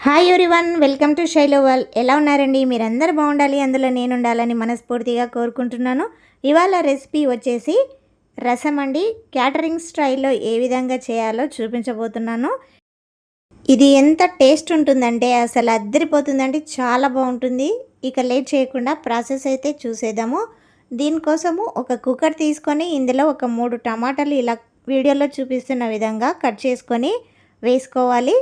Hi everyone, welcome to Shailu world. ఎలా ఉన్నారండి? మీరందరూ బాగుండాలి, అందులో నేను ఉండాలని మనస్ఫూర్తిగా కోరుకుంటున్నాను. ఇవాళ రెసిపీ వచ్చేసి రసం అండి. క్యాటరింగ్ స్టైల్లో ఏ విధంగా చేయాలో చూపించబోతున్నాను. ఇది ఎంత టేస్ట్ ఉంటుందంటే అసలు అద్దరిపోతుందండి, చాలా బాగుంటుంది. ఇక లేట్ చేయకుండా ప్రాసెస్ అయితే చూసేద్దాము. దీనికోసము ఒక కుక్కర్ తీసుకొని ఇందులో ఒక 3 టమాటాలు ఇలా వీడియోలో చూపిస్తున్న విధంగా కట్ చేసుకొని వేసుకోవాలి.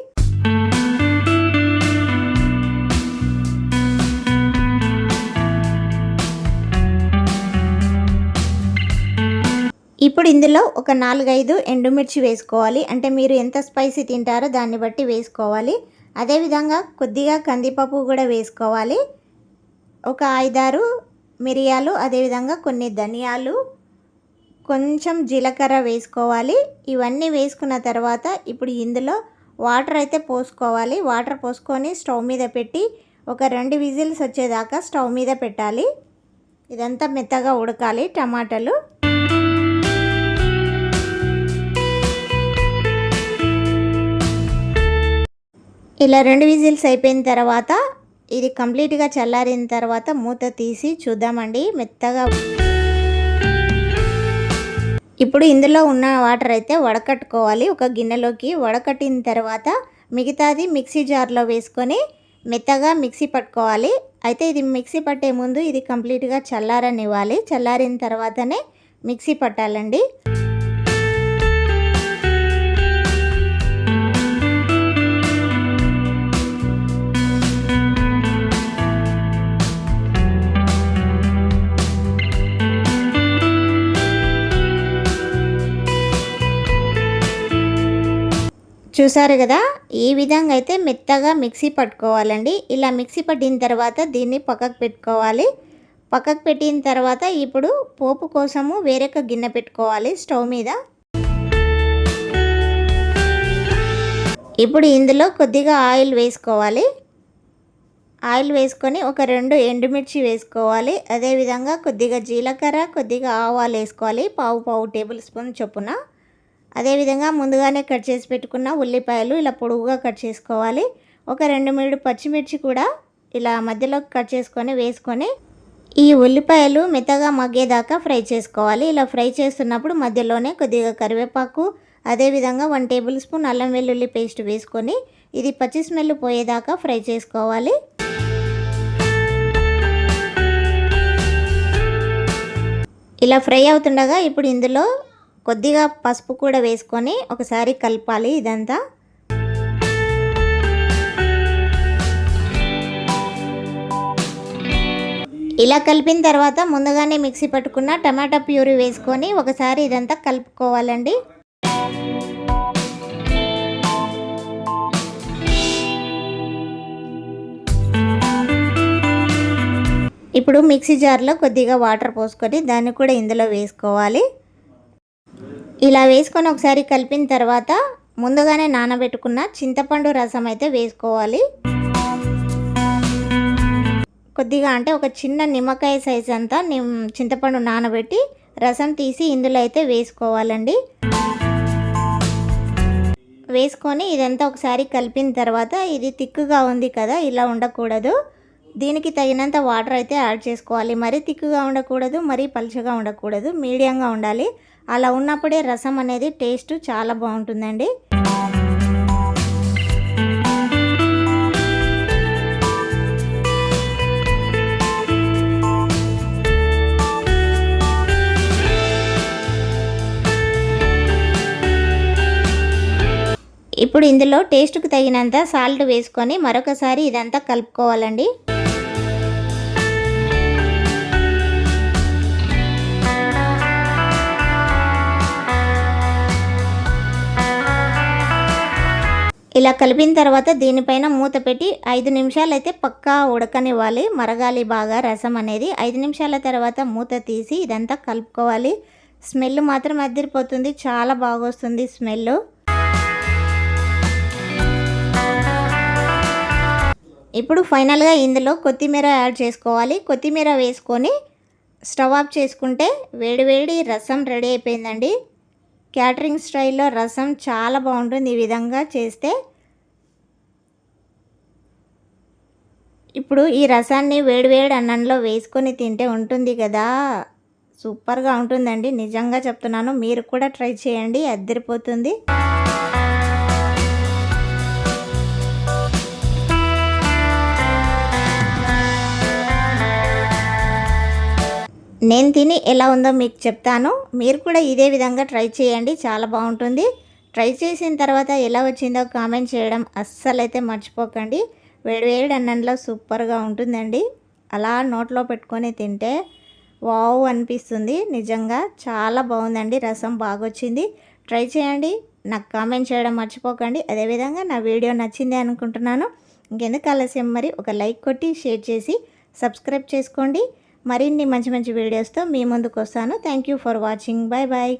ఇప్పుడు ఇందులో ఒక 4-5 ఎండుమిర్చి వేసుకోవాలి. అంటే మీరు ఎంత స్పైసీ తింటారో దాన్ని బట్టి వేసుకోవాలి. అదేవిధంగా కొద్దిగా కందిపప్పు కూడా వేసుకోవాలి. ఒక 5-6 మిరియాలు, అదేవిధంగా కొన్ని ధనియాలు, కొంచెం జీలకర్ర వేసుకోవాలి. ఇవన్నీ వేసుకున్న తర్వాత ఇప్పుడు ఇందులో వాటర్ అయితే పోసుకోవాలి. వాటర్ పోసుకొని స్టవ్ మీద పెట్టి ఒక 2 విజిల్స్ వచ్చేదాకా స్టవ్ మీద పెట్టాలి. ఇదంతా మెత్తగా ఉడకాలి టమాటాలు. ఇలా 2 విజిల్స్ అయిపోయిన తర్వాత ఇది కంప్లీట్గా చల్లారిన తర్వాత మూత తీసి చూద్దామండి మెత్తగా. ఇప్పుడు ఇందులో ఉన్న వాటర్ అయితే వడకట్టుకోవాలి. ఒక గిన్నెలోకి వడకట్టిన తర్వాత మిగతాది మిక్సీ జార్లో వేసుకొని మెత్తగా మిక్సీ పట్టుకోవాలి. అయితే ఇది మిక్సీ పట్టే ముందు ఇది కంప్లీట్గా చల్లారనివ్వాలి. చల్లారిన తర్వాతనే మిక్సీ పట్టాలండి. చూసారు కదా, ఈ విధంగా అయితే మెత్తగా మిక్సీ పట్టుకోవాలండి. ఇలా మిక్సీ పట్టిన తర్వాత దీన్ని పక్కకు పెట్టుకోవాలి. పక్కకు పెట్టిన తర్వాత ఇప్పుడు పోపు కోసము వేరొక గిన్నె పెట్టుకోవాలి స్టవ్ మీద. ఇప్పుడు ఇందులో కొద్దిగా ఆయిల్ వేసుకోవాలి. ఆయిల్ వేసుకొని ఒక 2 ఎండుమిర్చి వేసుకోవాలి. అదేవిధంగా కొద్దిగా జీలకర్ర, కొద్దిగా ఆవాలు వేసుకోవాలి. పావు టేబుల్ స్పూన్ చొప్పున. అదేవిధంగా ముందుగానే కట్ చేసి పెట్టుకున్న ఉల్లిపాయలు ఇలా పొడవుగా కట్ చేసుకోవాలి. ఒక 2-3 పచ్చిమిర్చి కూడా ఇలా మధ్యలో కట్ చేసుకొని వేసుకొని ఈ ఉల్లిపాయలు మెత్తగా మగ్గేదాకా ఫ్రై చేసుకోవాలి. ఇలా ఫ్రై చేస్తున్నప్పుడు మధ్యలోనే కొద్దిగా కరివేపాకు, అదేవిధంగా 1 టేబుల్ స్పూన్ అల్లం వెల్లుల్లి పేస్ట్ వేసుకొని ఇది పచ్చి స్మెల్ పోయేదాకా ఫ్రై చేసుకోవాలి. ఇలా ఫ్రై అవుతుండగా ఇప్పుడు ఇందులో కొద్దిగా పసుపు కూడా వేసుకొని ఒకసారి కలపాలి ఇదంతా. ఇలా కలిపిన తర్వాత ముందుగానే మిక్సీ పట్టుకున్న టమాటా ప్యూరీ వేసుకొని ఒకసారి ఇదంతా కలుపుకోవాలండి. ఇప్పుడు మిక్సీ జార్లో కొద్దిగా వాటర్ పోసుకొని దాన్ని కూడా ఇందులో వేసుకోవాలి. ఇలా వేసుకొని ఒకసారి కలిపిన తర్వాత ముందుగానే నానబెట్టుకున్న చింతపండు రసం అయితే వేసుకోవాలి. కొద్దిగా అంటే ఒక చిన్న నిమ్మకాయ సైజ్ అంతా చింతపండు నానబెట్టి రసం తీసి ఇందులో అయితే వేసుకోవాలండి. వేసుకొని ఇదంతా ఒకసారి కలిపిన తర్వాత ఇది తిక్కుగా ఉంది కదా, ఇలా ఉండకూడదు. దీనికి తగినంత వాటర్ అయితే యాడ్ చేసుకోవాలి. మరీ తిక్కుగా ఉండకూడదు, మరీ పలుచగా ఉండకూడదు, మీడియంగా ఉండాలి. అలా ఉన్నప్పుడే రసం అనేది టేస్ట్ చాలా బాగుంటుందండి. ఇప్పుడు ఇందులో టేస్ట్కి తగినంత సాల్ట్ వేసుకొని మరొకసారి ఇదంతా కలుపుకోవాలండి. ఇలా కలిపిన తర్వాత దీనిపైన మూత పెట్టి 5 నిమిషాలు అయితే పక్కా ఉడకనివ్వాలి. మరగాలి బాగా రసం అనేది. 5 నిమిషాల తర్వాత మూత తీసి ఇదంతా కలుపుకోవాలి. స్మెల్ మాత్రం అదిరిపోతుంది, చాలా బాగా వస్తుంది స్మెల్. ఇప్పుడు ఫైనల్గా ఇందులో కొత్తిమీర యాడ్ చేసుకోవాలి. కొత్తిమీర వేసుకొని స్టవ్ ఆఫ్ చేసుకుంటే వేడివేడి రసం రెడీ అయిపోయిందండి. క్యాటరింగ్ స్టైల్లో రసం చాలా బాగుంటుంది ఈ విధంగా చేస్తే. ఇప్పుడు ఈ రసాన్ని వేడివేడి అన్నంలో వేసుకొని తింటే ఉంటుంది కదా, సూపర్గా ఉంటుందండి. నిజంగా చెప్తున్నాను, మీరు కూడా ట్రై చేయండి, అద్దరిపోతుంది. నేను తిని ఎలా ఉందో మీకు చెప్తాను. మీరు కూడా ఇదే విధంగా ట్రై చేయండి, చాలా బాగుంటుంది. ట్రై చేసిన తర్వాత ఎలా వచ్చిందో కామెంట్ చేయడం అస్సలైతే మర్చిపోకండి. వేడివేడి అన్నంలో సూపర్గా ఉంటుందండి. అలా నోట్లో పెట్టుకొని తింటే వావ్ అనిపిస్తుంది. నిజంగా చాలా బాగుందండి, రసం బాగొచ్చింది. ట్రై చేయండి, నాకు కామెంట్ చేయడం మర్చిపోకండి. అదేవిధంగా నా వీడియో నచ్చింది అనుకుంటున్నాను. ఇంకెందుకు ఆలస్యం, మరి ఒక లైక్ కొట్టి షేర్ చేసి సబ్స్క్రైబ్ చేసుకోండి. మరిన్ని మంచి మంచి వీడియోస్తో మీ ముందుకు వస్తాను. Thank you for watching. Bye bye.